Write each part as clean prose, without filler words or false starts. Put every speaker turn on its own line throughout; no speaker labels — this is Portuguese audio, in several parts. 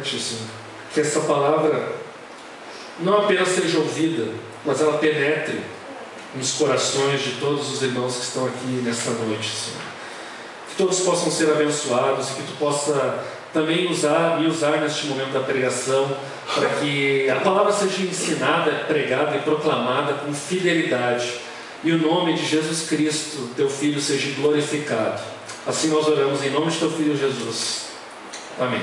noite, Senhor, que essa palavra não apenas seja ouvida, mas ela penetre nos corações de todos os irmãos que estão aqui nesta noite, Senhor. Que todos possam ser abençoados e que Tu possa também me usar neste momento da pregação, para que a palavra seja ensinada, pregada e proclamada com fidelidade, e o nome de Jesus Cristo, Teu Filho, seja glorificado. Assim nós oramos em nome de Teu Filho Jesus. Amém.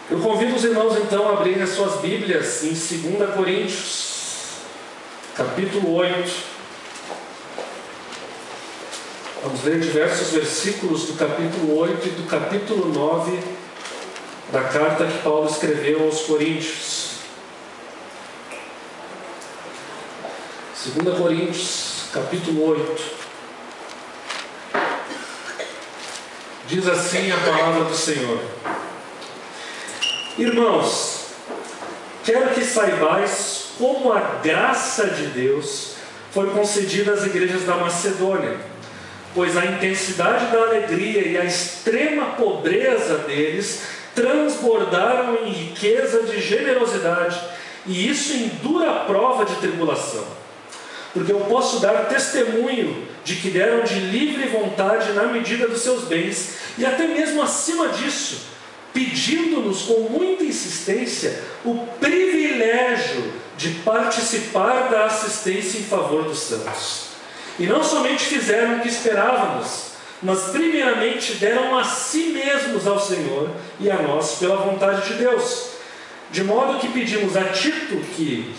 Eu convido os irmãos então a abrirem as suas Bíblias em 2 Coríntios, capítulo 8. Vamos ler diversos versículos do capítulo 8 e do capítulo 9 da carta que Paulo escreveu aos Coríntios. 2 Coríntios, capítulo 8. Diz assim a palavra do Senhor: Irmãos, quero que saibais como a graça de Deus foi concedida às igrejas da Macedônia, pois a intensidade da alegria e a extrema pobreza deles transbordaram em riqueza de generosidade, e isso em dura prova de tribulação. Porque eu posso dar testemunho de que deram de livre vontade na medida dos seus bens, e até mesmo acima disso, pedindo-nos com muita insistência o privilégio de participar da assistência em favor dos santos. E não somente fizeram o que esperávamos, mas primeiramente deram a si mesmos ao Senhor e a nós pela vontade de Deus. De modo que pedimos a Tito que,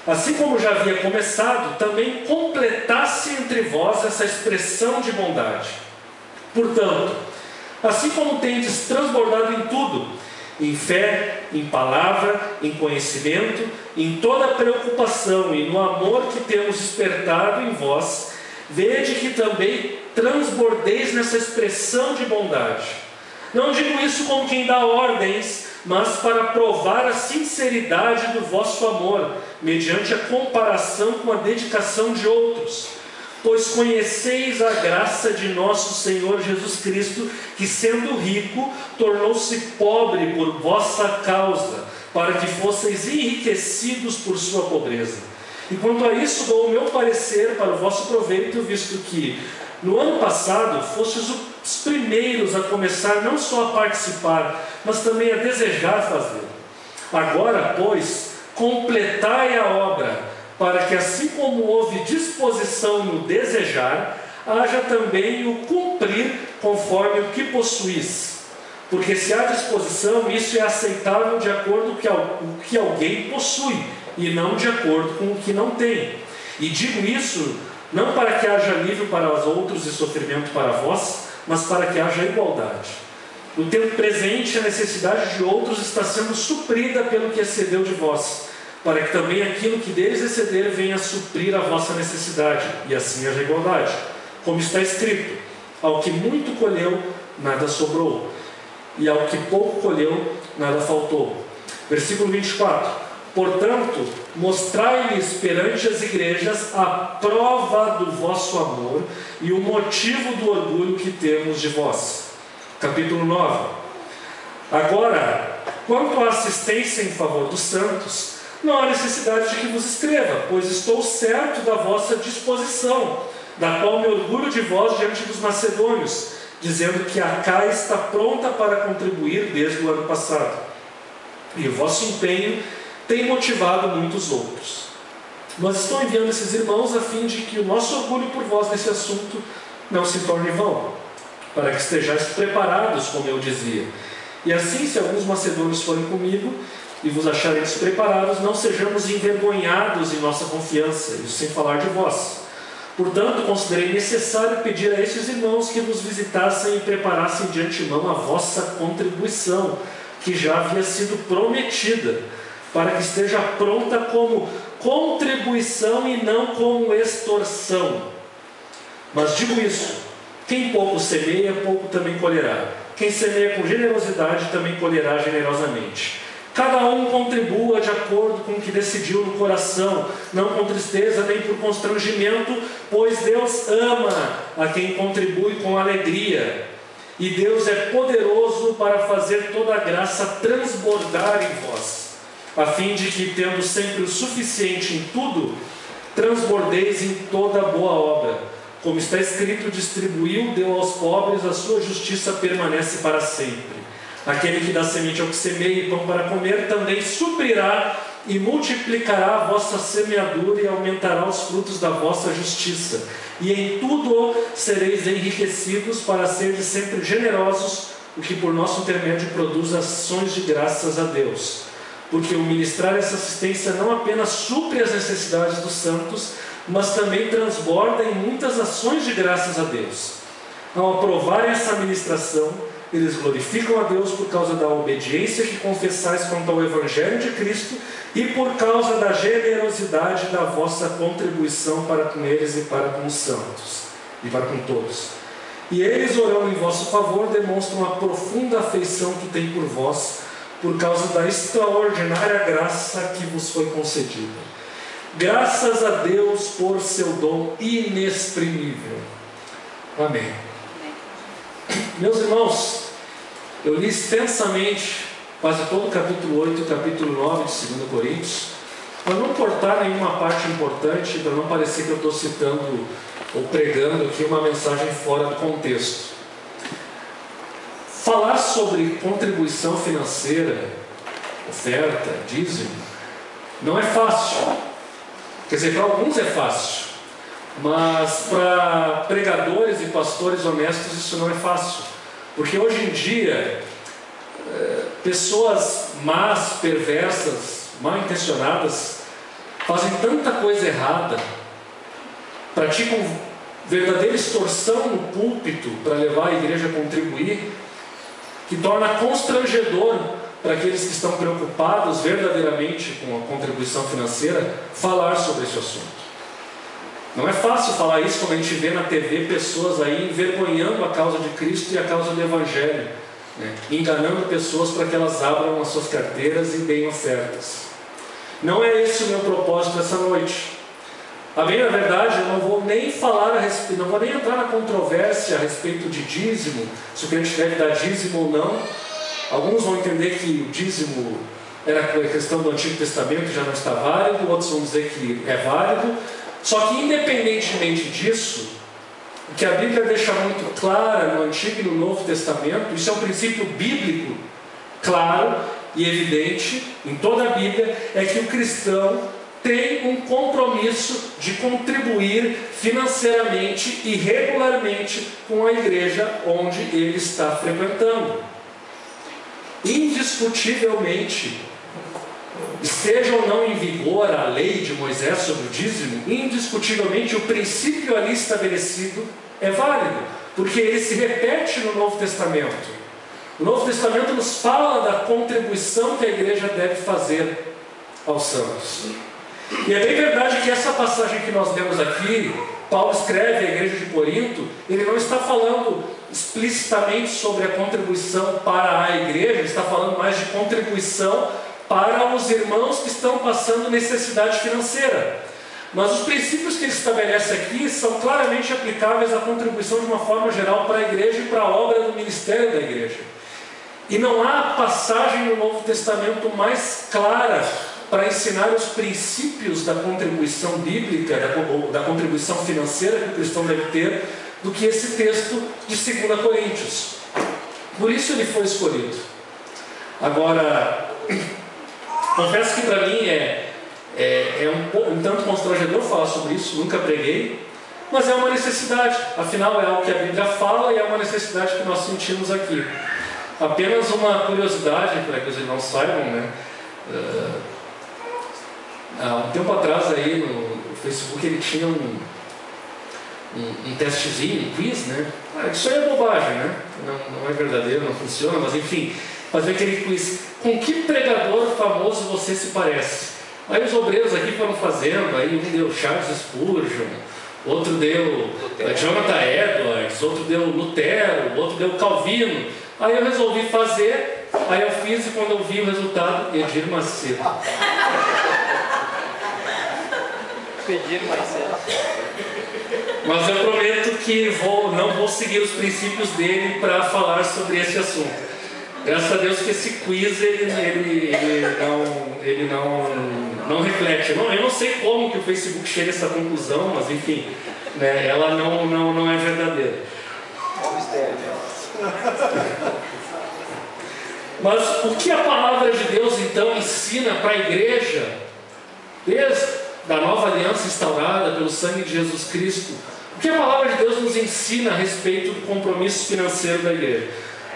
assim como já havia começado, também completasse entre vós essa expressão de bondade. Portanto, assim como tendes transbordado em tudo, em fé, em palavra, em conhecimento, em toda preocupação e no amor que temos despertado em vós, vede que também transbordeis nessa expressão de bondade. Não digo isso como quem dá ordens, mas para provar a sinceridade do vosso amor, mediante a comparação com a dedicação de outros. Pois conheceis a graça de nosso Senhor Jesus Cristo, que sendo rico, tornou-se pobre por vossa causa, para que fosseis enriquecidos por sua pobreza. E quanto a isso dou o meu parecer para o vosso proveito, visto que no ano passado fostes os primeiros a começar não só a participar, mas também a desejar fazê-lo. Agora, pois, completai a obra, para que assim como houve disposição no desejar, haja também o cumprir conforme o que possuís. Porque se há disposição, isso é aceitável de acordo com o que alguém possui, e não de acordo com o que não tem. E digo isso não para que haja alívio para os outros e sofrimento para vós, mas para que haja igualdade. No tempo presente, a necessidade de outros está sendo suprida pelo que excedeu de vós, para que também aquilo que deles exceder venha a suprir a vossa necessidade, e assim haja igualdade. Como está escrito: ao que muito colheu, nada sobrou, e ao que pouco colheu, nada faltou. Versículo 24: portanto, mostrai-lhes perante as igrejas a prova do vosso amor e o motivo do orgulho que temos de vós. Capítulo 9. Agora, quanto à assistência em favor dos santos, não há necessidade de que vos escreva, pois estou certo da vossa disposição, da qual me orgulho de vós diante dos macedônios, dizendo que Acaia está pronta para contribuir desde o ano passado. E o vosso empenho tem motivado muitos outros. Mas estou enviando esses irmãos a fim de que o nosso orgulho por vós nesse assunto não se torne vão, para que estejais preparados, como eu dizia. E assim, se alguns macedônios forem comigo e vos acharem despreparados, não sejamos envergonhados em nossa confiança, isso sem falar de vós. Portanto, considerei necessário pedir a estes irmãos que vos visitassem e preparassem de antemão a vossa contribuição, que já havia sido prometida, para que esteja pronta como contribuição e não como extorsão. Mas digo isso: quem pouco semeia, pouco também colherá. Quem semeia com generosidade, também colherá generosamente. Cada um contribua de acordo com o que decidiu no coração, não com tristeza nem por constrangimento, pois Deus ama a quem contribui com alegria. e Deus é poderoso para fazer toda a graça transbordar em vós, a fim de que, tendo sempre o suficiente em tudo, transbordeis em toda boa obra. Como está escrito, distribuiu, deu aos pobres, a sua justiça permanece para sempre. Aquele que dá semente ao que semeia e pão para comer, também suprirá e multiplicará a vossa semeadura e aumentará os frutos da vossa justiça. E em tudo sereis enriquecidos, para serdes sempre generosos, o que por nosso intermédio produz ações de graças a Deus. Porque o ministrar essa assistência não apenas supre as necessidades dos santos, mas também transborda em muitas ações de graças a Deus. Ao aprovarem essa ministração, eles glorificam a Deus por causa da obediência que confessais quanto ao Evangelho de Cristo e por causa da generosidade da vossa contribuição para com eles e para com os santos, e para com todos. E eles, orando em vosso favor, demonstram a profunda afeição que têm por vós, por causa da extraordinária graça que vos foi concedida. Graças a Deus por seu dom inexprimível. Amém. Meus irmãos, eu li extensamente quase todo o capítulo 8 e o capítulo 9 de 2 Coríntios, para não cortar nenhuma parte importante, para não parecer que eu estou citando ou pregando aqui uma mensagem fora do contexto. Falar sobre contribuição financeira, oferta, dízimo, não é fácil. Quer dizer, para alguns é fácil, mas para pregadores e pastores honestos isso não é fácil. Porque hoje em dia, pessoas más, perversas, mal intencionadas, fazem tanta coisa errada, praticam verdadeira extorsão no púlpito para levar a igreja a contribuir, que torna constrangedor para aqueles que estão preocupados verdadeiramente com a contribuição financeira falar sobre esse assunto. Não é fácil falar isso quando a gente vê na TV pessoas aí envergonhando a causa de Cristo e a causa do Evangelho, né? Enganando pessoas para que elas abram as suas carteiras e deem ofertas. Não é esse o meu propósito essa noite. A bem, na verdade, eu não vou nem falar a respeito, não vou nem entrar na controvérsia a respeito de dízimo, se o crente deve dar dízimo ou não. Alguns vão entender que o dízimo era a questão do Antigo Testamento, já não está válido, outros vão dizer que é válido. Só que, independentemente disso, o que a Bíblia deixa muito clara no Antigo e no Novo Testamento, isso é um princípio bíblico claro e evidente em toda a Bíblia, é que o cristão tem um compromisso de contribuir financeiramente e regularmente com a igreja onde ele está frequentando. Indiscutivelmente, esteja ou não em vigor a lei de Moisés sobre o dízimo, indiscutivelmente o princípio ali estabelecido é válido, porque ele se repete no Novo Testamento. O Novo Testamento nos fala da contribuição que a igreja deve fazer aos santos. E é bem verdade que essa passagem que nós lemos aqui, Paulo escreve à igreja de Corinto, ele não está falando explicitamente sobre a contribuição para a igreja, ele está falando mais de contribuição para os irmãos que estão passando necessidade financeira. Mas os princípios que ele estabelece aqui são claramente aplicáveis à contribuição de uma forma geral para a igreja e para a obra do ministério da igreja. E não há passagem no Novo Testamento mais clara para ensinar os princípios da contribuição bíblica, da contribuição financeira que o cristão deve ter, do que esse texto de 2 Coríntios. Por isso ele foi escolhido. Agora, confesso que para mim é um tanto constrangedor falar sobre isso, nunca preguei, mas é uma necessidade, afinal é algo que a Bíblia fala e é uma necessidade que nós sentimos aqui. Apenas uma curiosidade para que os irmãos saibam, né? Há um tempo atrás aí no Facebook ele tinha um testezinho, um quiz, né? Isso aí é bobagem, né? Não é verdadeiro, não funciona, mas enfim, fazer aquele quiz. Com que pregador famoso você se parece? Aí os obreiros aqui foram fazendo, aí um deu Charles Spurgeon, outro deu Jonathan Edwards, outro deu Lutero, outro deu Calvino. Aí eu resolvi fazer, aí eu fiz e quando eu vi o resultado, Edir Macedo. Edir Macedo. Mas eu prometo que não vou seguir os princípios dele para falar sobre esse assunto. Graças a Deus que esse quiz ele não reflete. Eu não sei como que o Facebook chega a essa conclusão, mas enfim, né, ela não é verdadeira. Mas o que a palavra de Deus então ensina para a igreja, desde a nova aliança instaurada pelo sangue de Jesus Cristo, o que a palavra de Deus nos ensina a respeito do compromisso financeiro da igreja,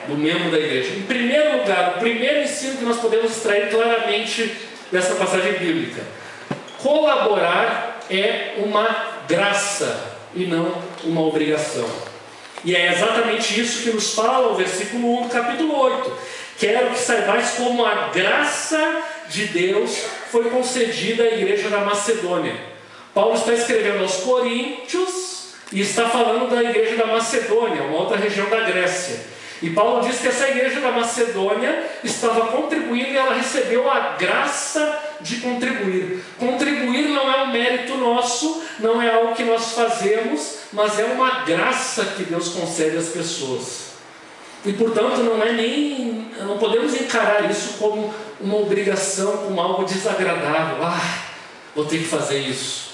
do membro da igreja? Em primeiro lugar, o primeiro ensino que nós podemos extrair claramente dessa passagem bíblica: colaborar é uma graça e não uma obrigação. E é exatamente isso que nos fala o versículo 1 do capítulo 8. Quero que saibais como a graça de Deus foi concedida à igreja da Macedônia. Paulo está escrevendo aos Coríntios e está falando da igreja da Macedônia, uma outra região da Grécia. E Paulo diz que essa igreja da Macedônia estava contribuindo e ela recebeu a graça de contribuir. Contribuir não é um mérito nosso, não é algo que nós fazemos, mas é uma graça que Deus concede às pessoas. E portanto não podemos encarar isso como uma obrigação, como algo desagradável. Vou ter que fazer isso.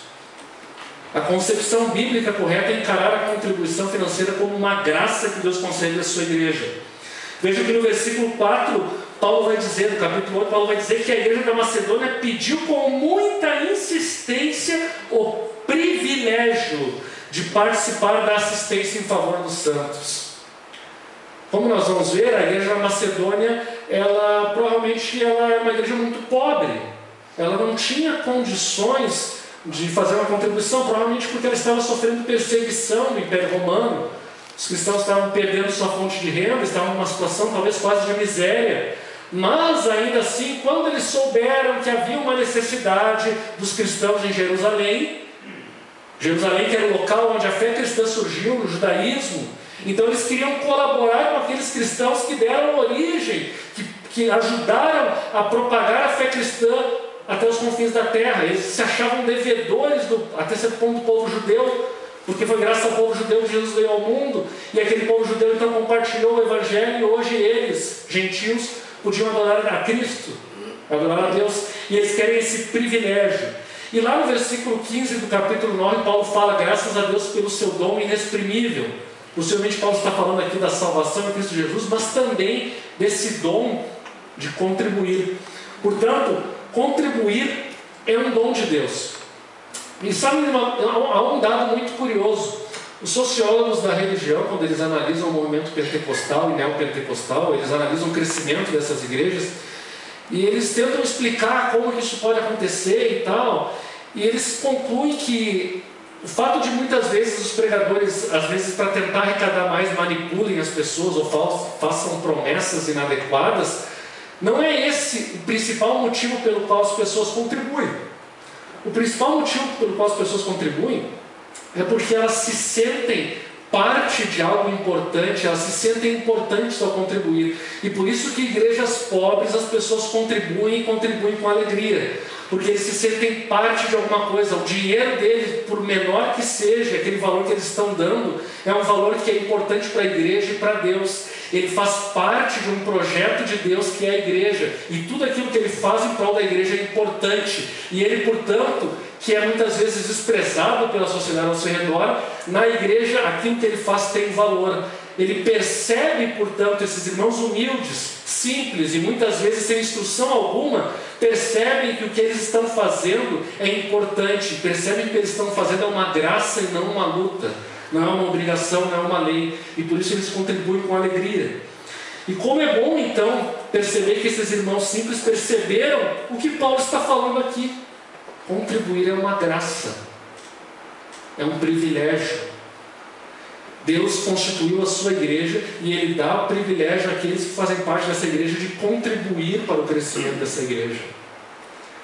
A concepção bíblica correta é encarar a contribuição financeira como uma graça que Deus concede à sua igreja. Veja que no versículo 4, Paulo vai dizer, no capítulo 8, Paulo vai dizer que a igreja da Macedônia pediu com muita insistência o privilégio de participar da assistência em favor dos santos. Como nós vamos ver, a igreja da Macedônia, provavelmente é uma igreja muito pobre. Ela não tinha condições de fazer uma contribuição, provavelmente porque ela estava sofrendo perseguição do Império Romano. Os cristãos estavam perdendo sua fonte de renda, estavam numa situação talvez quase de miséria. Mas ainda assim, quando eles souberam que havia uma necessidade dos cristãos em Jerusalém que era o local onde a fé cristã surgiu, no judaísmo, então eles queriam colaborar com aqueles cristãos que deram origem, que ajudaram a propagar a fé cristã até os confins da terra. Eles se achavam devedores até certo ponto do povo judeu, porque foi graças ao povo judeu que Jesus veio ao mundo, e aquele povo judeu então compartilhou o evangelho, e hoje eles, gentios, podiam adorar a Cristo, adorar a Deus, e eles querem esse privilégio. E lá no versículo 15 do capítulo 9, Paulo fala: graças a Deus pelo seu dom inexprimível. Possivelmente Paulo está falando aqui da salvação em Cristo Jesus, mas também desse dom de contribuir. Portanto, contribuir é um dom de Deus. E sabe, há um dado muito curioso. Os sociólogos da religião, quando eles analisam o movimento pentecostal e neopentecostal, eles analisam o crescimento dessas igrejas, e eles tentam explicar como que isso pode acontecer e tal, e eles concluem que o fato de muitas vezes os pregadores, às vezes para tentar arrecadar mais, manipulem as pessoas ou façam promessas inadequadas, não é esse o principal motivo pelo qual as pessoas contribuem. O principal motivo pelo qual as pessoas contribuem é porque elas se sentem parte de algo importante, elas se sentem importantes ao contribuir. E por isso que em igrejas pobres as pessoas contribuem com alegria, porque eles se sentem parte de alguma coisa. O dinheiro deles, por menor que seja, aquele valor que eles estão dando, é um valor que é importante para a igreja e para Deus. Ele faz parte de um projeto de Deus que é a igreja, e tudo aquilo que ele faz em prol da igreja é importante, e ele, portanto, que é muitas vezes desprezado pela sociedade ao seu redor, na igreja aquilo que ele faz tem valor. Ele percebe, portanto, esses irmãos humildes, simples e muitas vezes sem instrução alguma, percebem que o que eles estão fazendo é importante, percebem que o que eles estão fazendo é uma graça e não uma luta, não é uma obrigação, não é uma lei, e por isso eles contribuem com alegria. E como é bom então perceber que esses irmãos simples perceberam o que Paulo está falando aqui. Contribuir é uma graça, é um privilégio. Deus constituiu a sua igreja e Ele dá o privilégio àqueles que fazem parte dessa igreja de contribuir para o crescimento dessa igreja.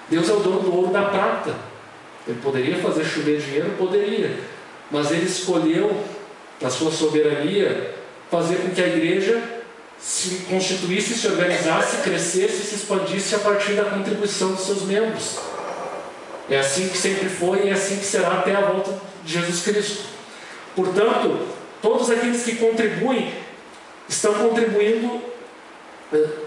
Deus é o dono do ouro e da prata. Ele poderia fazer chover dinheiro? Poderia. Mas Ele escolheu, na sua soberania, fazer com que a igreja se constituísse, se organizasse, crescesse e se expandisse a partir da contribuição dos seus membros. É assim que sempre foi e é assim que será até a volta de Jesus Cristo. Portanto, todos aqueles que contribuem, estão contribuindo,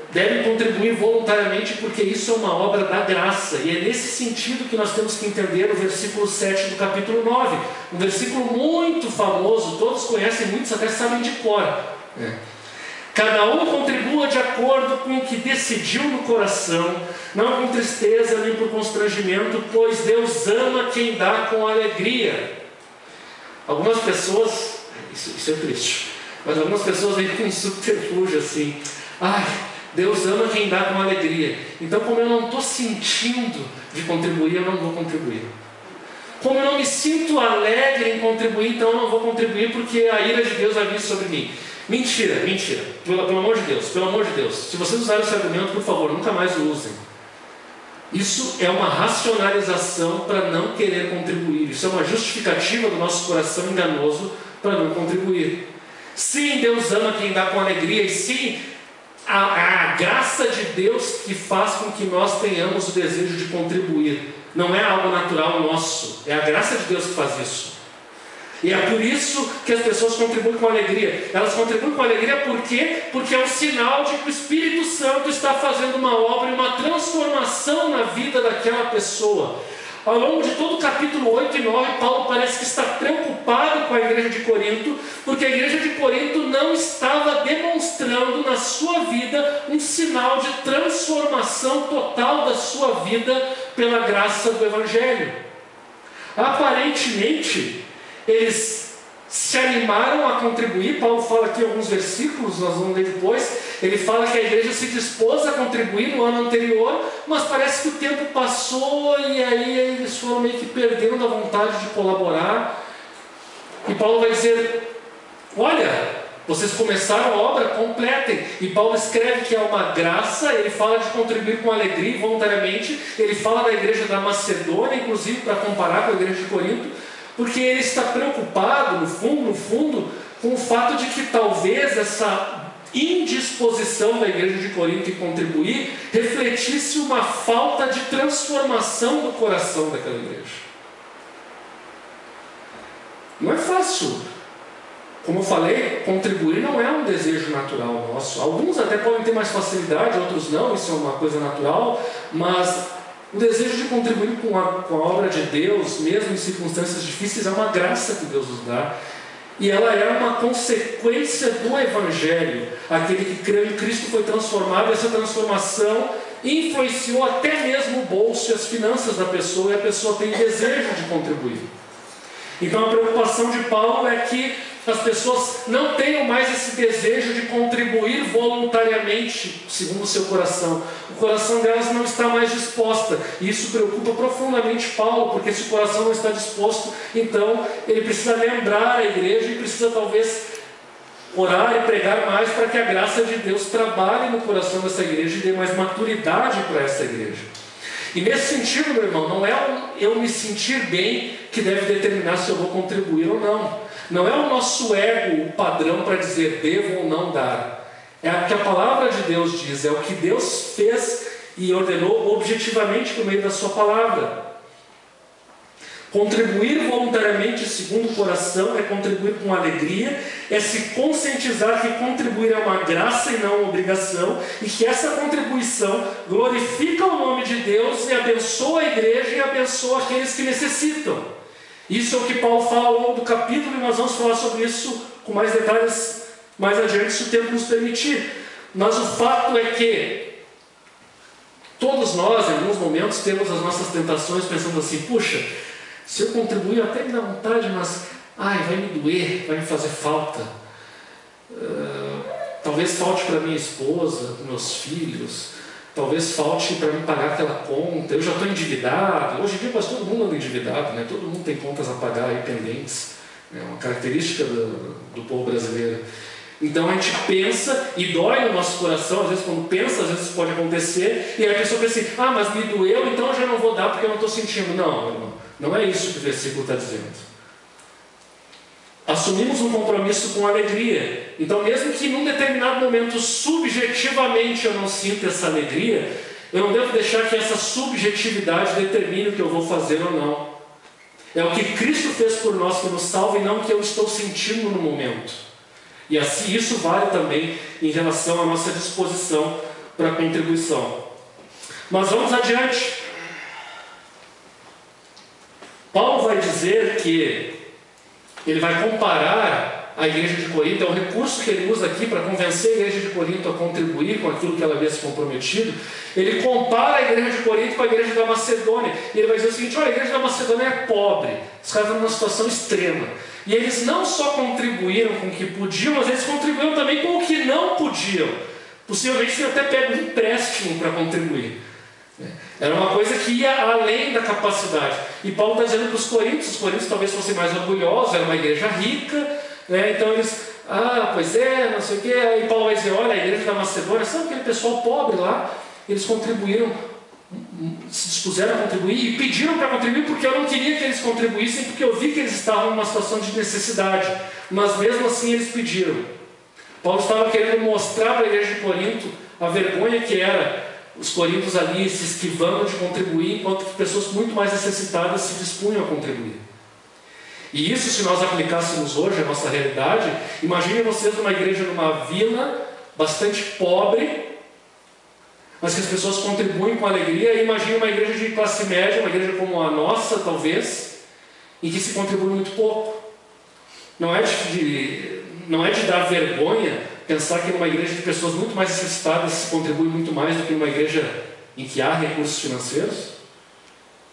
devem contribuir voluntariamente, porque isso é uma obra da graça. E é nesse sentido que nós temos que entender o versículo 7 do capítulo 9. Um versículo muito famoso, todos conhecem, muitos até sabem de cor. Cada um contribua de acordo com o que decidiu no coração, não com tristeza nem por constrangimento, pois Deus ama quem dá com alegria. Algumas pessoas, isso é triste, mas algumas pessoas vêm com um subterfúgio assim: ai, Deus ama quem dá com alegria. Então, como eu não estou sentindo de contribuir, eu não vou contribuir. Como eu não me sinto alegre em contribuir, então eu não vou contribuir, porque a ira de Deus vai vir sobre mim. Mentira. Pelo amor de Deus. Se vocês usarem esse argumento, por favor, nunca mais o usem. Isso é uma racionalização para não querer contribuir. Isso é uma justificativa do nosso coração enganoso para não contribuir. Sim, Deus ama quem dá com alegria. E sim, a graça de Deus que faz com que nós tenhamos o desejo de contribuir. Não é algo natural nosso. É a graça de Deus que faz isso. E é por isso que as pessoas contribuem com alegria. Elas contribuem com alegria por quê? Porque é um sinal de que o Espírito Santo está fazendo uma obra e uma transformação na vida daquela pessoa. Ao longo de todo o capítulo 8 e 9, Paulo parece que está preocupado com a igreja de Corinto, porque a igreja de Corinto não estava demonstrando na sua vida um sinal de transformação total da sua vida pela graça do Evangelho. Aparentemente, eles se animaram a contribuir. Paulo fala aqui alguns versículos, nós vamos ler depois. Ele fala que a igreja se dispôs a contribuir no ano anterior, mas parece que o tempo passou e aí eles foram meio que perdendo a vontade de colaborar. E Paulo vai dizer: olha, vocês começaram a obra, completem. E Paulo escreve que é uma graça. Ele fala de contribuir com alegria voluntariamente. Ele fala da igreja da Macedônia, inclusive para comparar com a igreja de Corinto, porque ele está preocupado, no fundo, com o fato de que talvez essa indisposição da igreja de Corinto em contribuir refletisse uma falta de transformação do coração daquela igreja. Não é fácil. Como eu falei, contribuir não é um desejo natural nosso. Alguns até podem ter mais facilidade, outros não, isso é uma coisa natural, mas o desejo de contribuir com a obra de Deus, mesmo em circunstâncias difíceis, é uma graça que Deus nos dá. E ela é uma consequência do Evangelho. Aquele que creu em Cristo foi transformado, e essa transformação influenciou até mesmo o bolso e as finanças da pessoa, e a pessoa tem desejo de contribuir. Então a preocupação de Paulo é que as pessoas não tenham mais esse desejo de contribuir voluntariamente, segundo o seu coração. O coração delas não está mais disposta, e isso preocupa profundamente Paulo, porque se o coração não está disposto, então ele precisa lembrar a igreja e precisa talvez orar e pregar mais para que a graça de Deus trabalhe no coração dessa igreja e dê mais maturidade para essa igreja. E nesse sentido, meu irmão, não é eu me sentir bem que deve determinar se eu vou contribuir ou não. Não é o nosso ego o padrão para dizer devo ou não dar. É o que a palavra de Deus diz, é o que Deus fez e ordenou objetivamente por meio da sua palavra. Contribuir voluntariamente segundo o coração é contribuir com alegria, é se conscientizar que contribuir é uma graça e não uma obrigação, e que essa contribuição glorifica o nome de Deus e abençoa a igreja e abençoa aqueles que necessitam. Isso é o que Paulo fala ao longo do capítulo, e nós vamos falar sobre isso com mais detalhes mais adiante, se o tempo nos permitir. Mas o fato é que todos nós, em alguns momentos, temos as nossas tentações pensando assim: puxa, se eu contribuir até me dá vontade, mas vai me doer, vai me fazer falta. Talvez falte para minha esposa, para meus filhos, talvez falte para me pagar aquela conta, eu já estou endividado. Hoje em dia quase todo mundo anda endividado, né? Todo mundo tem contas a pagar aí pendentes. É uma característica do povo brasileiro. Então a gente pensa e dói no nosso coração, às vezes quando pensa, às vezes isso pode acontecer, e aí a pessoa pensa assim: mas me doeu, então eu já não vou dar porque eu não estou sentindo. Não, irmão, não é isso que o versículo está dizendo. Assumimos um compromisso com alegria. Então, mesmo que num determinado momento subjetivamente eu não sinta essa alegria, eu não devo deixar que essa subjetividade determine o que eu vou fazer ou não. É o que Cristo fez por nós que nos salva e não o que eu estou sentindo no momento. E assim isso vale também em relação à nossa disposição para a contribuição. Mas vamos adiante. Paulo vai dizer que ele vai comparar a igreja de Corinto, é um recurso que ele usa aqui para convencer a igreja de Corinto a contribuir com aquilo que ela havia se comprometido. Ele compara a igreja de Corinto com a igreja da Macedônia. E ele vai dizer o seguinte: olha, a igreja da Macedônia é pobre, os caras estão numa situação extrema. E eles não só contribuíram com o que podiam, mas eles contribuíram também com o que não podiam. Possivelmente você até pega um empréstimo para contribuir. Era uma coisa que ia além da capacidade. E Paulo está dizendo para os coríntios talvez fossem mais orgulhosos, era uma igreja rica, né? Então eles, pois é, não sei o quê. Aí Paulo vai dizer, olha, a igreja da Macedônia, sabe aquele pessoal pobre lá? Eles contribuíram, se dispuseram a contribuir e pediram para contribuir porque eu não queria que eles contribuíssem, porque eu vi que eles estavam numa situação de necessidade, mas mesmo assim eles pediram. Paulo estava querendo mostrar para a igreja de Corinto a vergonha que era os coríntios ali se esquivando de contribuir, enquanto que pessoas muito mais necessitadas se dispunham a contribuir. E isso, se nós aplicássemos hoje a nossa realidade, imagine vocês numa igreja numa vila bastante pobre, mas que as pessoas contribuem com alegria. E imagine uma igreja de classe média, uma igreja como a nossa talvez, em que se contribui muito pouco. Não é de dar vergonha pensar que numa igreja de pessoas muito mais necessitadas se contribui muito mais do que numa igreja em que há recursos financeiros.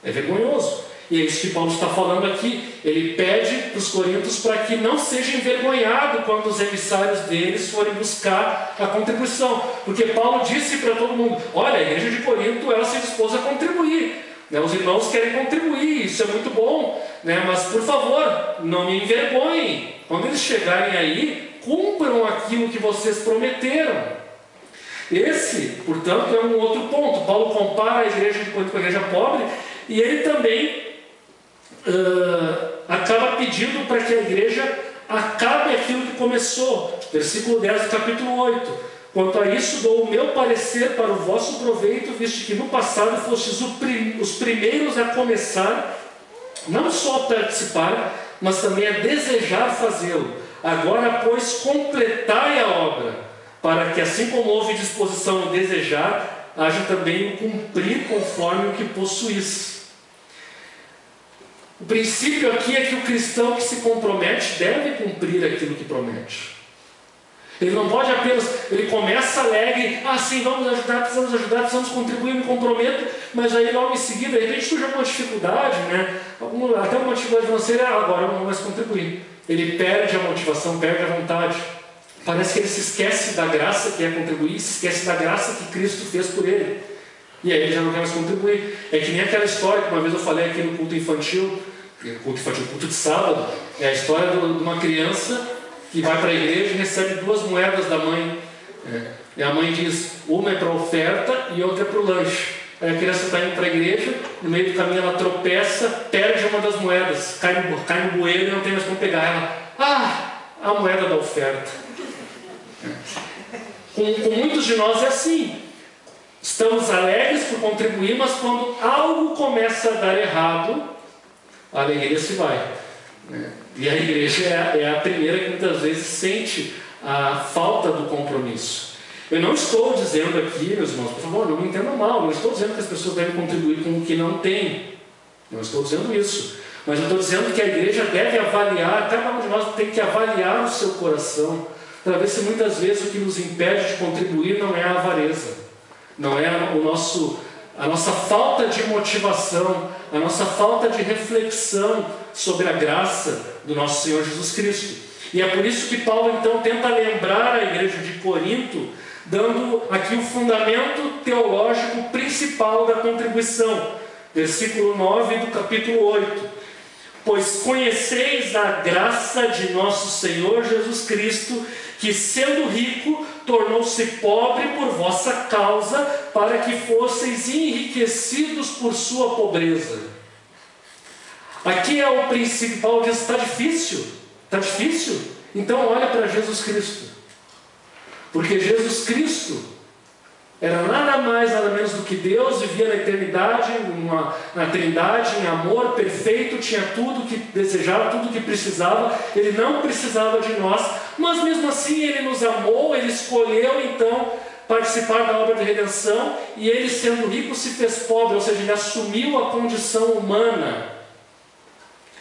É vergonhoso. E é isso que Paulo está falando aqui. Ele pede para os coríntios para que não seja envergonhado quando os emissários deles forem buscar a contribuição. Porque Paulo disse para todo mundo, olha, a igreja de Corinto ela se dispôs a contribuir. Os irmãos querem contribuir, isso é muito bom, mas por favor, não me envergonhem. Quando eles chegarem aí, cumpram aquilo que vocês prometeram. Esse, portanto, é um outro ponto. Paulo compara a igreja de Corinto com a igreja pobre, e ele também acaba pedindo para que a igreja acabe aquilo que começou. Versículo 10 do capítulo 8. Quanto a isso, dou o meu parecer para o vosso proveito, visto que no passado fostes os primeiros a começar, não só a participar, mas também a desejar fazê-lo. Agora, pois, completai a obra, para que, assim como houve disposição em desejar, haja também o cumprir conforme o que possuís. O princípio aqui é que o cristão que se compromete deve cumprir aquilo que promete. Ele não pode apenas, ele começa alegre, sim, vamos ajudar, precisamos contribuir, me comprometo, mas aí logo em seguida, de repente surge alguma dificuldade, até uma dificuldade financeira, agora não vou mais contribuir. Ele perde a motivação, perde a vontade. Parece que ele se esquece da graça que é contribuir, se esquece da graça que Cristo fez por ele. E aí ele já não quer mais contribuir. É que nem aquela história que uma vez eu falei aqui no culto infantil, culto de sábado, é a história de uma criança que vai para a igreja e recebe 2 moedas da mãe. E a mãe diz, uma é para a oferta e outra é para o lanche. Aí a criança está indo para a igreja, no meio do caminho ela tropeça, perde uma das moedas, cai no bueiro e não tem mais como pegar. Ela, a moeda da oferta. Com muitos de nós é assim. Estamos alegres por contribuir, mas quando algo começa a dar errado, a alegria se vai. E a igreja é a primeira que muitas vezes sente a falta do compromisso. Eu não estou dizendo aqui, meus irmãos, por favor, não me entendam mal, não estou dizendo que as pessoas devem contribuir com o que não têm. Não estou dizendo isso. Mas eu estou dizendo que a igreja deve avaliar, cada um de nós tem que avaliar o seu coração, para ver se muitas vezes o que nos impede de contribuir não é a avareza, não é a nossa falta de motivação, a nossa falta de reflexão sobre a graça do nosso Senhor Jesus Cristo. E é por isso que Paulo então tenta lembrar a igreja de Corinto, dando aqui o fundamento teológico principal da contribuição. Versículo 9 do capítulo 8. Pois conheceis a graça de nosso Senhor Jesus Cristo, que sendo rico, tornou-se pobre por vossa causa, para que fosseis enriquecidos por sua pobreza. Aqui é o princípio. Paulo diz, está difícil? Está difícil? Então olha para Jesus Cristo. Porque Jesus Cristo Era nada mais, nada menos do que Deus, vivia na eternidade, na Trindade, em amor perfeito, tinha tudo que desejava, tudo que precisava. Ele não precisava de nós, mas mesmo assim Ele nos amou, Ele escolheu então participar da obra de redenção, e Ele, sendo rico, se fez pobre, ou seja, Ele assumiu a condição humana.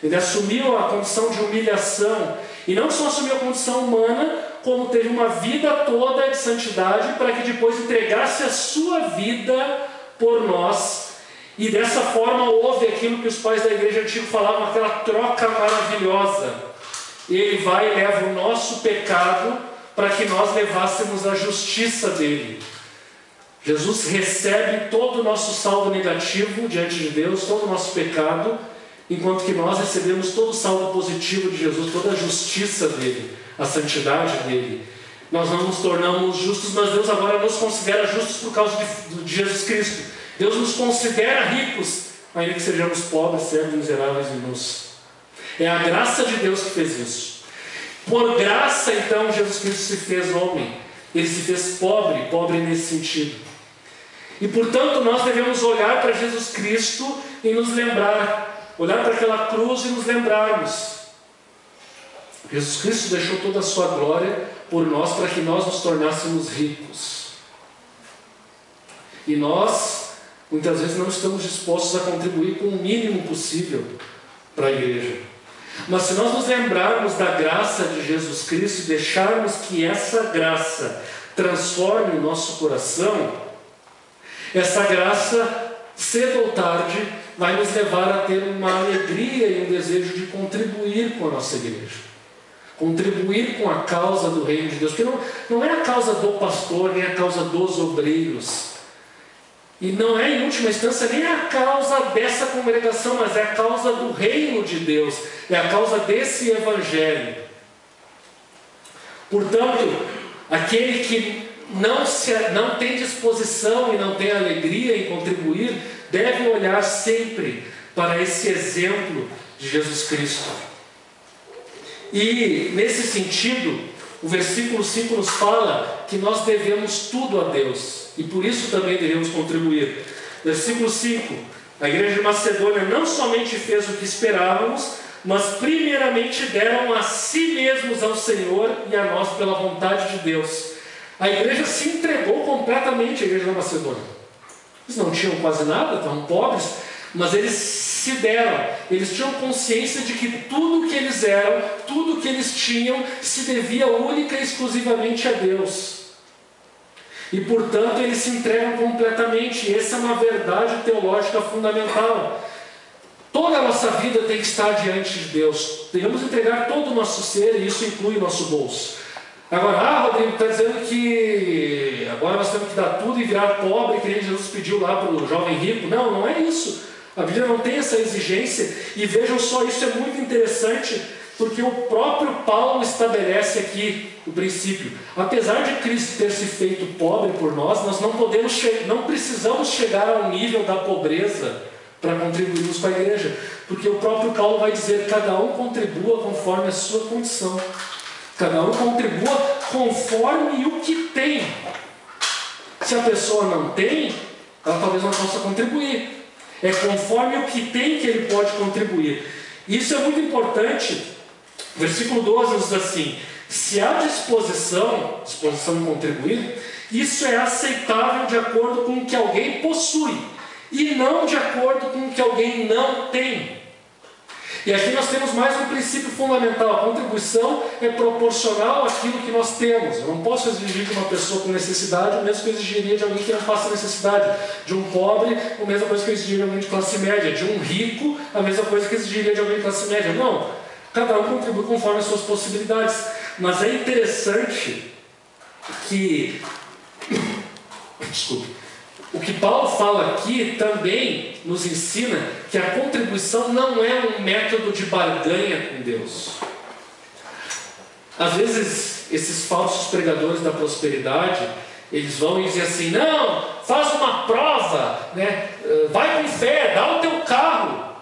Ele assumiu a condição de humilhação, e não só assumiu a condição humana, como teve uma vida toda de santidade, para que depois entregasse a sua vida por nós. E dessa forma houve aquilo que os pais da igreja antiga falavam, aquela troca maravilhosa. Ele vai e leva o nosso pecado para que nós levássemos a justiça dele. Jesus recebe todo o nosso saldo negativo diante de Deus, todo o nosso pecado, enquanto que nós recebemos todo o saldo positivo de Jesus, toda a justiça dele, a santidade dele. Nós não nos tornamos justos, mas Deus agora nos considera justos por causa de Jesus Cristo. Deus nos considera ricos, ainda que sejamos pobres, servos, miseráveis e nus. É a graça de Deus que fez isso. Por graça, então, Jesus Cristo se fez homem. Ele se fez pobre, pobre nesse sentido. E, portanto, nós devemos olhar para Jesus Cristo e nos lembrar, olhar para aquela cruz e nos lembrarmos. Jesus Cristo deixou toda a sua glória por nós, para que nós nos tornássemos ricos. E nós, muitas vezes, não estamos dispostos a contribuir com o mínimo possível para a igreja. Mas se nós nos lembrarmos da graça de Jesus Cristo e deixarmos que essa graça transforme o nosso coração, essa graça, cedo ou tarde, vai nos levar a ter uma alegria e um desejo de contribuir com a nossa igreja. Contribuir com a causa do reino de Deus. Porque não é a causa do pastor, nem a causa dos obreiros. E não é, em última instância, nem a causa dessa congregação, mas é a causa do reino de Deus. É a causa desse evangelho. Portanto, aquele que não tem disposição e não tem alegria em contribuir, deve olhar sempre para esse exemplo de Jesus Cristo. E, nesse sentido, o versículo 5 nos fala que nós devemos tudo a Deus, e por isso também devemos contribuir. Versículo 5: a igreja de Macedônia não somente fez o que esperávamos, mas primeiramente deram a si mesmos ao Senhor e a nós pela vontade de Deus. A igreja se entregou completamente, a igreja da Macedônia. Eles não tinham quase nada, estavam pobres, mas eles se deram. Eles tinham consciência de que tudo que eles eram, tudo que eles tinham, se devia única e exclusivamente a Deus. E, portanto, eles se entregam completamente. E essa é uma verdade teológica fundamental. Toda a nossa vida tem que estar diante de Deus. Devemos entregar todo o nosso ser, e isso inclui o nosso bolso. Agora, Rodrigo, está dizendo que agora nós temos que dar tudo e virar pobre, que nem Jesus pediu lá para o jovem rico. Não, não é isso. A Bíblia não tem essa exigência. E vejam só, isso é muito interessante, porque o próprio Paulo estabelece aqui o princípio. Apesar de Cristo ter se feito pobre por nós, nós não precisamos chegar ao nível da pobreza para contribuirmos com a igreja, porque o próprio Paulo vai dizer: cada um contribua conforme a sua condição, cada um contribua conforme o que tem. Se a pessoa não tem, ela talvez não possa contribuir. É conforme o que tem que ele pode contribuir. Isso é muito importante. Versículo 12 diz assim: se há disposição em contribuir, isso é aceitável de acordo com o que alguém possui, e não de acordo com o que alguém não tem. E aqui nós temos mais um princípio fundamental: a contribuição é proporcional àquilo que nós temos. Eu não posso exigir de uma pessoa com necessidade o mesmo que eu exigiria de alguém que não passa necessidade, de um pobre a mesma coisa que eu exigiria de alguém de classe média, de um rico a mesma coisa que eu exigiria de alguém de classe média. Não, cada um contribui conforme as suas possibilidades. Mas é interessante que o que Paulo fala aqui também nos ensina que a contribuição não é um método de barganha com Deus. Às vezes, esses falsos pregadores da prosperidade, eles vão e dizem assim: não, faz uma prova, né? Vai com fé, dá o teu carro.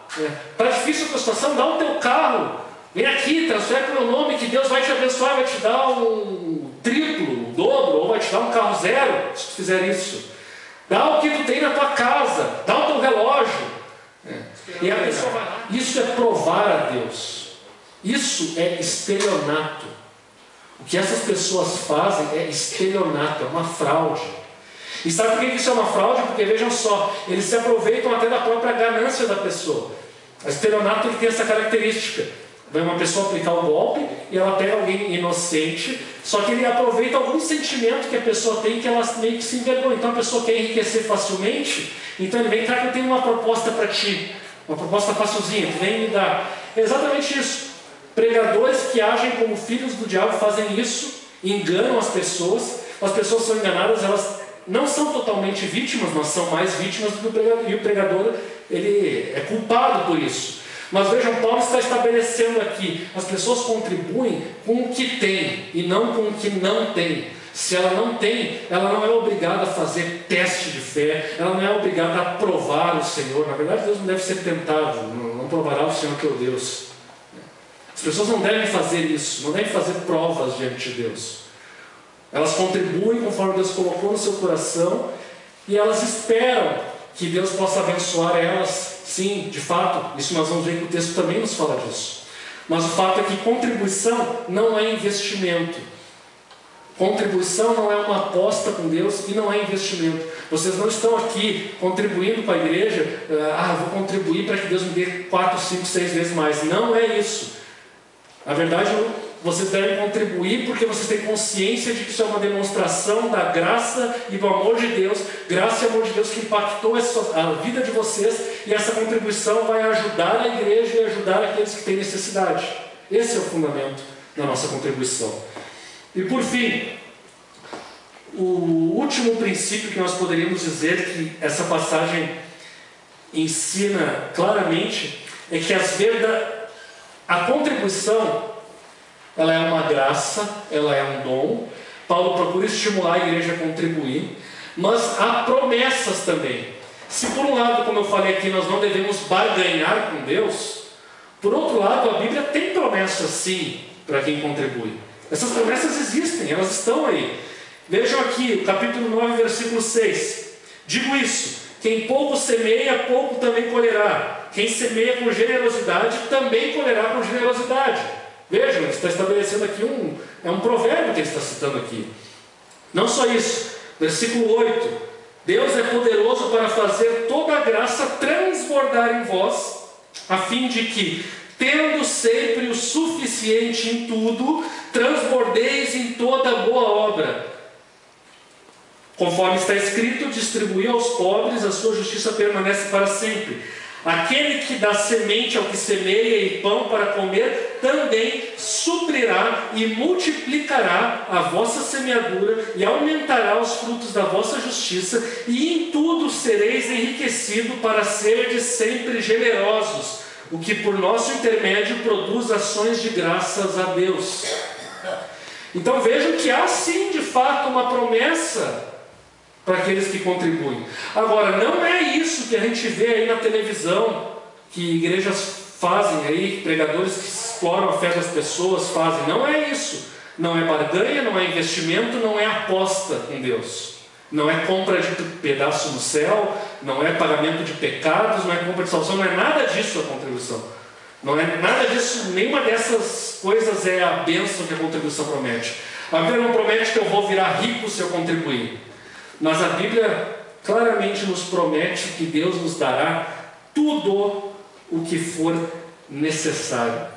Está difícil a tua situação, dá o teu carro. Vem aqui, transfere para o meu nome, que Deus vai te abençoar, vai te dar um triplo, um dobro, ou vai te dar um carro zero se tu fizer isso. Dá o que tu tem na tua casa, dá o teu relógio. E a pessoa vai lá. Isso é provar a Deus. Isso é estelionato. O que essas pessoas fazem é estelionato, é uma fraude. E sabe por que isso é uma fraude? Porque vejam só, eles se aproveitam até da própria ganância da pessoa. O estelionato ele tem essa característica. Vai uma pessoa aplicar o golpe e ela pega alguém inocente, só que ele aproveita algum sentimento que a pessoa tem que ela meio que se envergonha. Então a pessoa quer enriquecer facilmente, então ele vem cá que eu tenho uma proposta para ti, uma proposta facilzinha, tu vem me dar. É exatamente isso. Pregadores que agem como filhos do diabo fazem isso, enganam as pessoas são enganadas, elas não são totalmente vítimas, mas são mais vítimas do que o pregador, e o pregador ele é culpado por isso. Mas vejam, Paulo está estabelecendo aqui, as pessoas contribuem com o que tem e não com o que não tem. Se ela não tem, ela não é obrigada a fazer teste de fé, ela não é obrigada a provar o Senhor. Na verdade, Deus não deve ser tentado, não provará o Senhor que é o Deus. As pessoas não devem fazer isso, não devem fazer provas diante de Deus. Elas contribuem conforme Deus colocou no seu coração e elas esperam que Deus possa abençoar elas. Sim, de fato, isso nós vamos ver que o texto também nos fala disso. Mas o fato é que contribuição não é investimento. Contribuição não é uma aposta com Deus e não é investimento. Vocês não estão aqui contribuindo para a igreja, vou contribuir para que Deus me dê 4, 5, 6 vezes mais. Não é isso. Na verdade, vocês devem contribuir porque vocês têm consciência de que isso é uma demonstração da graça e do amor de Deus, graça e amor de Deus que impactou a vida de vocês, e essa contribuição vai ajudar a igreja e ajudar aqueles que têm necessidade. Esse é o fundamento da nossa contribuição. E por fim, o último princípio que nós poderíamos dizer que essa passagem ensina claramente é que a contribuição ela é uma graça, ela é um dom. Paulo procura estimular a igreja a contribuir, mas há promessas também. Se por um lado, como eu falei aqui, nós não devemos barganhar com Deus, por outro lado, a Bíblia tem promessas sim para quem contribui. Essas promessas existem, elas estão aí. Vejam aqui, o capítulo 9, versículo 6. Digo isso, quem pouco semeia, pouco também colherá. Quem semeia com generosidade, também colherá com generosidade. Vejam, ele está estabelecendo aqui um provérbio que ele está citando aqui. Não só isso, versículo 8. Deus é poderoso para fazer toda a graça transbordar em vós, a fim de que, tendo sempre o suficiente em tudo, transbordeis em toda boa obra. Conforme está escrito, distribui aos pobres, a sua justiça permanece para sempre. Aquele que dá semente ao que semeia e pão para comer, também suprirá e multiplicará a vossa semeadura e aumentará os frutos da vossa justiça, e em tudo sereis enriquecidos para serdes sempre generosos, o que por nosso intermédio produz ações de graças a Deus. Então vejam que há sim de fato uma promessa para aqueles que contribuem. Agora, não é isso que a gente vê aí na televisão, que igrejas fazem aí, pregadores que exploram a fé das pessoas fazem. Não é isso. Não é barganha, não é investimento, não é aposta em Deus. Não é compra de pedaço no céu, não é pagamento de pecados, não é compra de salvação, não é nada disso a contribuição. Não é nada disso, nenhuma dessas coisas é a bênção que a contribuição promete. A Bíblia não promete que eu vou virar rico se eu contribuir. Mas a Bíblia claramente nos promete que Deus nos dará tudo o que for necessário.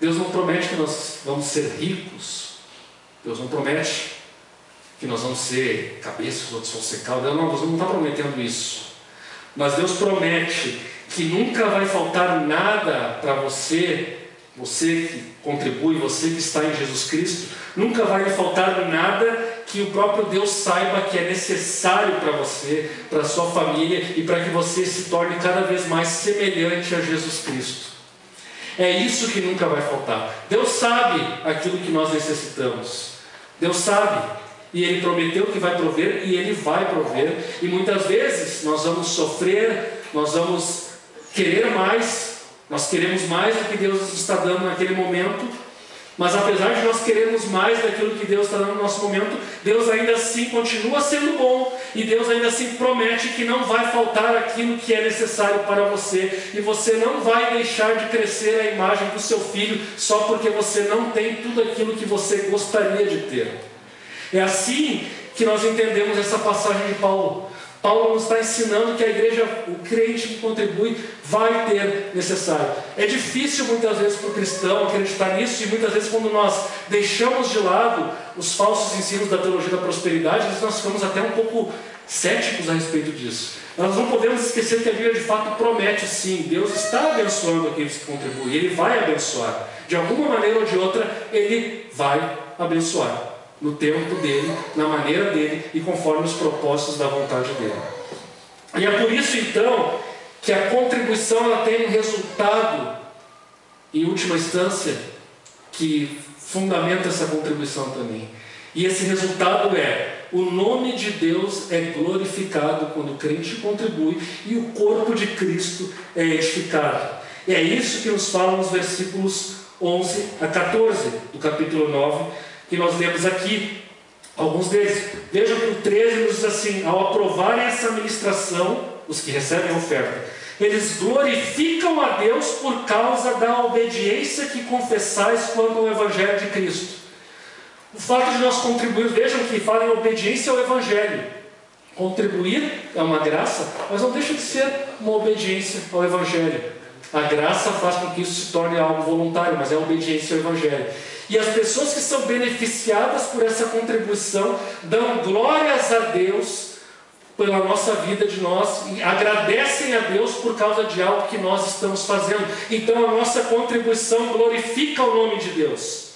Deus não promete que nós vamos ser ricos. Deus não promete que nós vamos ser cabeça, os outros vão ser cauda. Não, Deus não está prometendo isso. Mas Deus promete que nunca vai faltar nada para você que contribui, você que está em Jesus Cristo, nunca vai lhe faltar nada que o próprio Deus saiba que é necessário para você, para a sua família e para que você se torne cada vez mais semelhante a Jesus Cristo. É isso que nunca vai faltar. Deus sabe aquilo que nós necessitamos. Deus sabe. E Ele prometeu que vai prover e Ele vai prover. E muitas vezes nós vamos sofrer, nós vamos querer mais, nós queremos mais do que Deus está dando naquele momento. Mas apesar de nós querermos mais daquilo que Deus está dando no nosso momento, Deus ainda assim continua sendo bom, e Deus ainda assim promete que não vai faltar aquilo que é necessário para você, e você não vai deixar de crescer a imagem do seu filho só porque você não tem tudo aquilo que você gostaria de ter. É assim que nós entendemos essa passagem de Paulo. Paulo nos está ensinando que a igreja, o crente que contribui, vai ter necessário. É difícil muitas vezes para o cristão acreditar nisso, e muitas vezes quando nós deixamos de lado os falsos ensinos da teologia da prosperidade, nós ficamos até um pouco céticos a respeito disso. Nós não podemos esquecer que a Bíblia de fato promete sim, Deus está abençoando aqueles que contribuem, Ele vai abençoar. De alguma maneira ou de outra, Ele vai abençoar. No tempo dele, na maneira dele e conforme os propósitos da vontade dele. E é por isso então que a contribuição ela tem um resultado, em última instância, que fundamenta essa contribuição também. E esse resultado é: o nome de Deus é glorificado quando o crente contribui e o corpo de Cristo é edificado. E é isso que nos falam os versículos 11 a 14 do capítulo 9, que nós lemos aqui, alguns deles. Vejam que o 13 nos diz assim: ao aprovarem essa ministração, os que recebem a oferta, eles glorificam a Deus por causa da obediência que confessais quanto ao Evangelho de Cristo. O fato de nós contribuirmos, vejam que fala em obediência ao Evangelho. Contribuir é uma graça, mas não deixa de ser uma obediência ao Evangelho. A graça faz com que isso se torne algo voluntário, mas é a obediência ao Evangelho. E as pessoas que são beneficiadas por essa contribuição dão glórias a Deus pela nossa vida de nós e agradecem a Deus por causa de algo que nós estamos fazendo. Então a nossa contribuição glorifica o nome de Deus.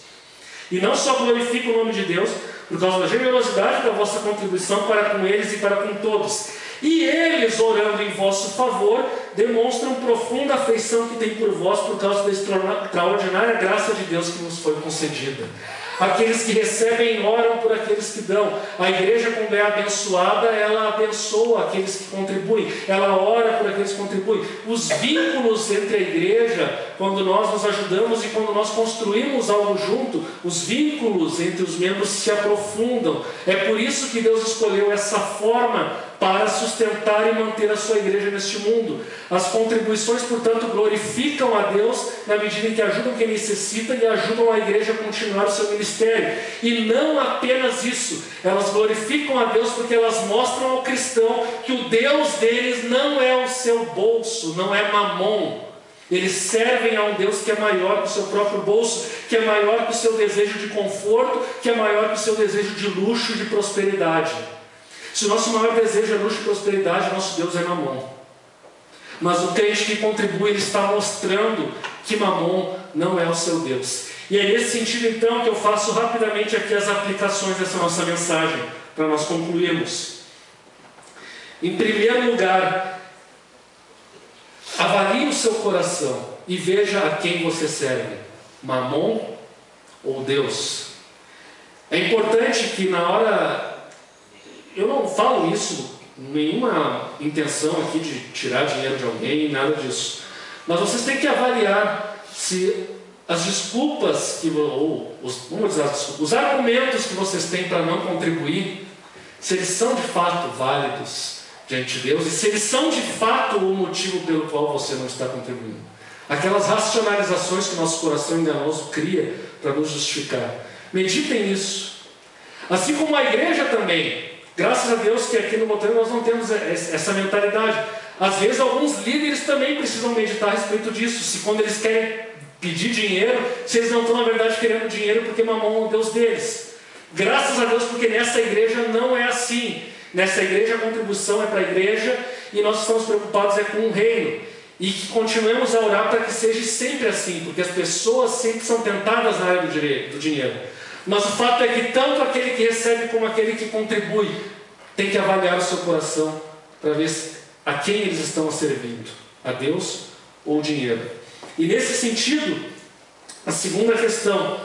E não só glorifica o nome de Deus por causa da generosidade da vossa contribuição para com eles e para com todos. E eles, orando em vosso favor, demonstram profunda afeição que tem por vós por causa da extraordinária graça de Deus que nos foi concedida. Aqueles que recebem oram por aqueles que dão. A igreja, quando é abençoada, ela abençoa aqueles que contribuem. Ela ora por aqueles que contribuem. Os vínculos entre a igreja, quando nós nos ajudamos e quando nós construímos algo junto, os vínculos entre os membros se aprofundam. É por isso que Deus escolheu essa forma para sustentar e manter a sua igreja neste mundo. As contribuições, portanto, glorificam a Deus na medida em que ajudam quem necessita e ajudam a igreja a continuar o seu ministério. E não apenas isso, elas glorificam a Deus porque elas mostram ao cristão que o Deus deles não é o seu bolso, não é Mamon. Eles servem a um Deus que é maior que o seu próprio bolso, que é maior que o seu desejo de conforto, que é maior que o seu desejo de luxo, de prosperidade. Se o nosso maior desejo é luxo e prosperidade, nosso Deus é Mamon. Mas o crente que contribui, ele está mostrando que Mamon não é o seu Deus. E é nesse sentido então que eu faço rapidamente aqui as aplicações dessa nossa mensagem, para nós concluirmos. Em primeiro lugar, avalie o seu coração e veja a quem você serve, Mamon ou Deus. É importante que na hora... Eu não falo isso, nenhuma intenção aqui de tirar dinheiro de alguém, nada disso. Mas vocês têm que avaliar se as desculpas, os argumentos que vocês têm para não contribuir, se eles são de fato válidos diante de Deus, e se eles são de fato o motivo pelo qual você não está contribuindo. Aquelas racionalizações que o nosso coração enganoso cria para nos justificar. Meditem nisso. Assim como a igreja também. Graças a Deus que aqui no Botânico nós não temos essa mentalidade. Às vezes alguns líderes também precisam meditar a respeito disso. Se quando eles querem pedir dinheiro, se eles não estão na verdade querendo dinheiro porque Mamon é o Deus deles. Graças a Deus porque nessa igreja não é assim. Nessa igreja a contribuição é para a igreja e nós estamos preocupados com o reino. E que continuemos a orar para que seja sempre assim, porque as pessoas sempre são tentadas na área do dinheiro. Mas o fato é que tanto aquele que recebe como aquele que contribui tem que avaliar o seu coração para ver a quem eles estão servindo, a Deus ou o dinheiro. E nesse sentido, a segunda questão: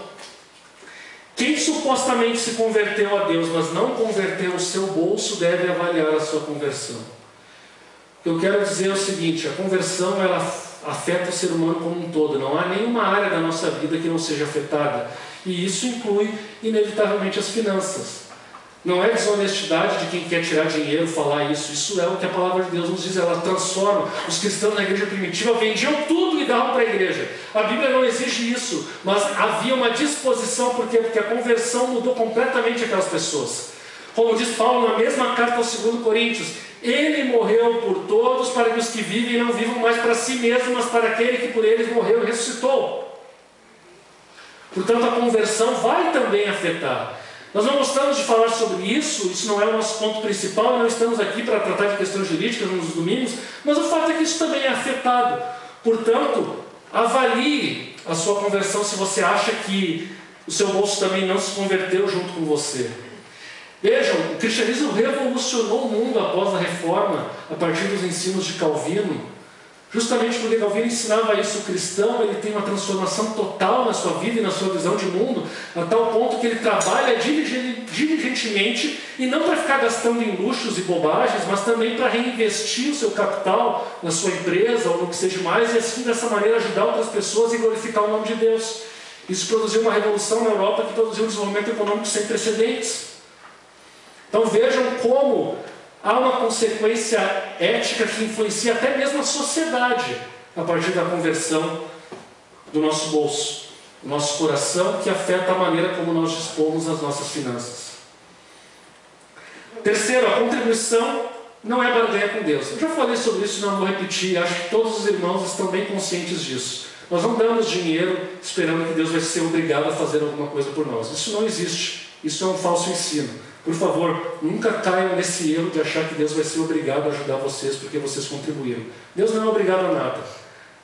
quem supostamente se converteu a Deus, mas não converteu o seu bolso, deve avaliar a sua conversão. O que eu quero dizer é o seguinte: a conversão ela afeta o ser humano como um todo. Não há nenhuma área da nossa vida que não seja afetada. E isso inclui, inevitavelmente, as finanças. Não é desonestidade de quem quer tirar dinheiro falar isso. Isso é o que a palavra de Deus nos diz. Ela transforma. Os cristãos na igreja primitiva vendiam tudo e davam para a igreja. A Bíblia não exige isso, mas havia uma disposição. Por quê? Porque a conversão mudou completamente aquelas pessoas. Como diz Paulo na mesma carta aos 2 Coríntios, ele morreu por todos para que os que vivem não vivam mais para si mesmos, mas para aquele que por eles morreu e ressuscitou. Portanto, a conversão vai também afetar. Nós não gostamos de falar sobre isso não é o nosso ponto principal, não estamos aqui para tratar de questões jurídicas nos domingos, mas o fato é que isso também é afetado. Portanto, avalie a sua conversão se você acha que o seu bolso também não se converteu junto com você. Vejam, o cristianismo revolucionou o mundo após a reforma, a partir dos ensinos de Calvino. Justamente porque Calvino ensinava isso, o cristão ele tem uma transformação total na sua vida e na sua visão de mundo, a tal ponto que ele trabalha diligentemente, e não para ficar gastando em luxos e bobagens, mas também para reinvestir o seu capital na sua empresa ou no que seja mais, e assim dessa maneira ajudar outras pessoas e glorificar o nome de Deus. Isso produziu uma revolução na Europa que produziu um desenvolvimento econômico sem precedentes. Então vejam como há uma consequência ética que influencia até mesmo a sociedade a partir da conversão do nosso bolso, do nosso coração, que afeta a maneira como nós dispomos as nossas finanças. Terceiro, a contribuição não é barganha com Deus. Eu já falei sobre isso, não vou repetir, acho que todos os irmãos estão bem conscientes disso. Nós não damos dinheiro esperando que Deus vai ser obrigado a fazer alguma coisa por nós. Isso não existe, isso é um falso ensino. Por favor, nunca caiam nesse erro de achar que Deus vai ser obrigado a ajudar vocês porque vocês contribuíram. Deus não é obrigado a nada.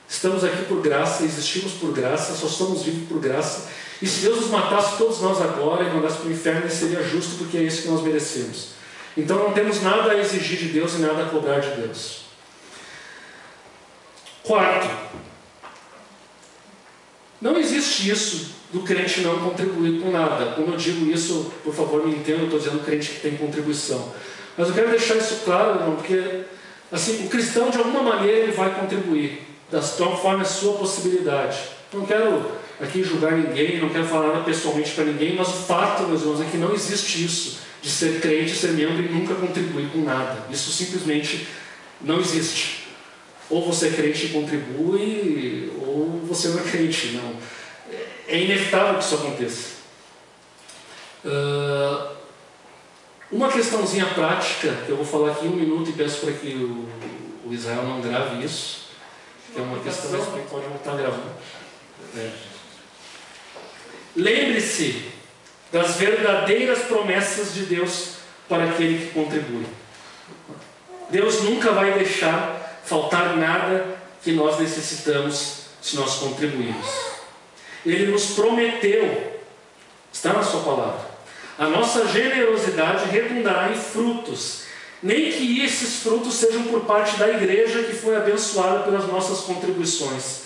Estamos aqui por graça, existimos por graça, só somos vivos por graça. E se Deus nos matasse todos nós agora e mandasse para o inferno, ele seria justo, porque é isso que nós merecemos. Então não temos nada a exigir de Deus e nada a cobrar de Deus. Quarto, não existe isso do crente não contribuir com nada. Quando eu digo isso, por favor, me entenda, eu estou dizendo crente que tem contribuição. Mas eu quero deixar isso claro, irmão, porque assim, o cristão, de alguma maneira, ele vai contribuir, conforme a sua possibilidade. Não quero aqui julgar ninguém, não quero falar nada pessoalmente para ninguém, mas o fato, meus irmãos, é que não existe isso de ser crente, ser membro e nunca contribuir com nada. Isso simplesmente não existe. Ou você é crente e contribui, ou você não é crente, não. É inevitável que isso aconteça. Uma questãozinha prática, que eu vou falar aqui em 1 minuto e peço para que o Israel não grave isso, que é uma questão que pode voltar gravando. Lembre-se das verdadeiras promessas de Deus para aquele que contribui. Deus nunca vai deixar faltar nada que nós necessitamos se nós contribuirmos. Ele nos prometeu, está na sua palavra, a nossa generosidade redundará em frutos, nem que esses frutos sejam por parte da igreja que foi abençoada pelas nossas contribuições.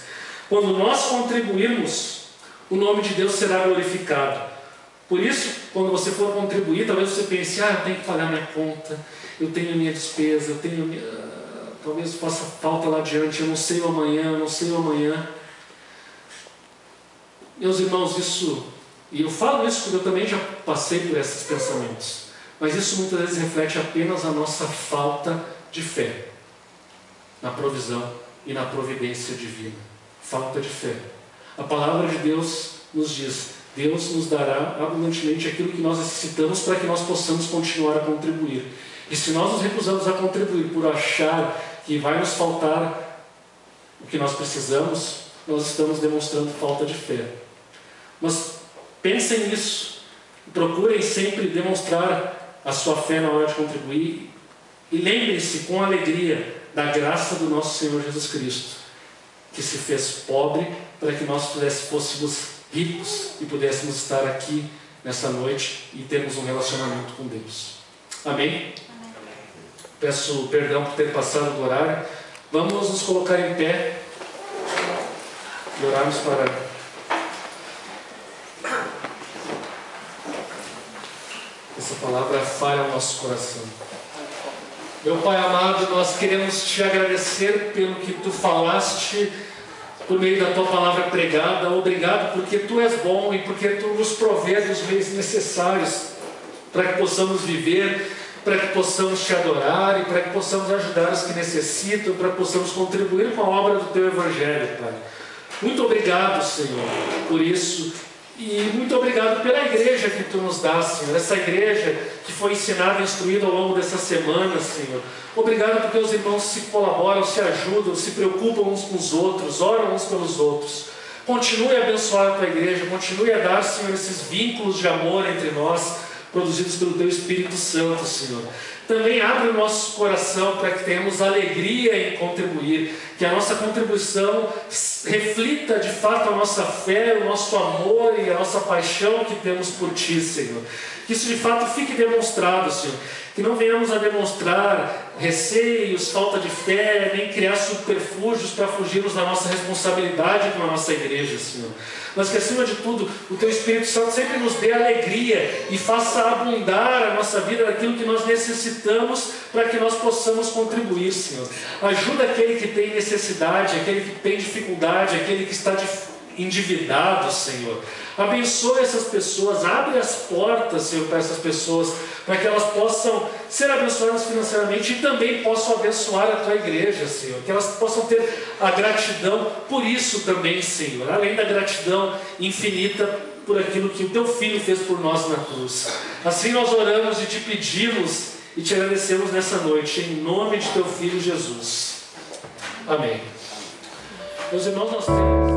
Quando nós contribuirmos, o nome de Deus será glorificado. Por isso, quando você for contribuir, talvez você pense, eu tenho que pagar minha conta, eu tenho a minha despesa, talvez faça falta lá adiante, eu não sei o amanhã. Meus irmãos, e eu falo isso porque eu também já passei por esses pensamentos, mas isso muitas vezes reflete apenas a nossa falta de fé na provisão e na providência divina. Falta de fé. A palavra de Deus nos diz, Deus nos dará abundantemente aquilo que nós necessitamos para que nós possamos continuar a contribuir. E se nós nos recusamos a contribuir por achar que vai nos faltar o que nós precisamos, nós estamos demonstrando falta de fé. Mas pensem nisso, procurem sempre demonstrar a sua fé na hora de contribuir e lembrem-se com alegria da graça do nosso Senhor Jesus Cristo, que se fez pobre para que nós fôssemos ricos e pudéssemos estar aqui nessa noite e termos um relacionamento com Deus. Amém? Peço perdão por ter passado do horário. Vamos nos colocar em pé e orarmos para essa palavra fale ao nosso coração. Meu Pai amado, nós queremos Te agradecer pelo que Tu falaste por meio da Tua palavra pregada. Obrigado porque Tu és bom e porque Tu nos provê dos meios necessários para que possamos viver, para que possamos Te adorar e para que possamos ajudar os que necessitam, para que possamos contribuir com a obra do Teu Evangelho, Pai. Muito obrigado, Senhor, por isso. E muito obrigado pela igreja que Tu nos dá, Senhor. Essa igreja que foi ensinada e instruída ao longo dessa semana, Senhor. Obrigado porque os irmãos se colaboram, se ajudam, se preocupam uns com os outros, oram uns pelos outros. Continue a abençoar a Tua igreja, continue a dar, Senhor, esses vínculos de amor entre nós, produzidos pelo Teu Espírito Santo, Senhor. Também abre o nosso coração para que tenhamos alegria em contribuir, que a nossa contribuição reflita de fato a nossa fé, o nosso amor e a nossa paixão que temos por Ti, Senhor. Que isso de fato fique demonstrado, Senhor. Que não venhamos a demonstrar receios, falta de fé, nem criar subterfúgios para fugirmos da nossa responsabilidade com a nossa igreja, Senhor. Mas que acima de tudo, o Teu Espírito Santo sempre nos dê alegria e faça abundar a nossa vida naquilo que nós necessitamos para que nós possamos contribuir, Senhor. Ajuda aquele que tem necessidade, aquele que tem dificuldade, aquele que está endividado, Senhor. Abençoa essas pessoas, abre as portas, Senhor, para essas pessoas, para que elas possam ser abençoadas financeiramente e também possam abençoar a Tua igreja, Senhor. Que elas possam ter a gratidão por isso também, Senhor. Além da gratidão infinita por aquilo que o Teu Filho fez por nós na cruz. Assim nós oramos e Te pedimos e Te agradecemos nessa noite, em nome de Teu Filho Jesus. Amém. Meus irmãos, nós temos...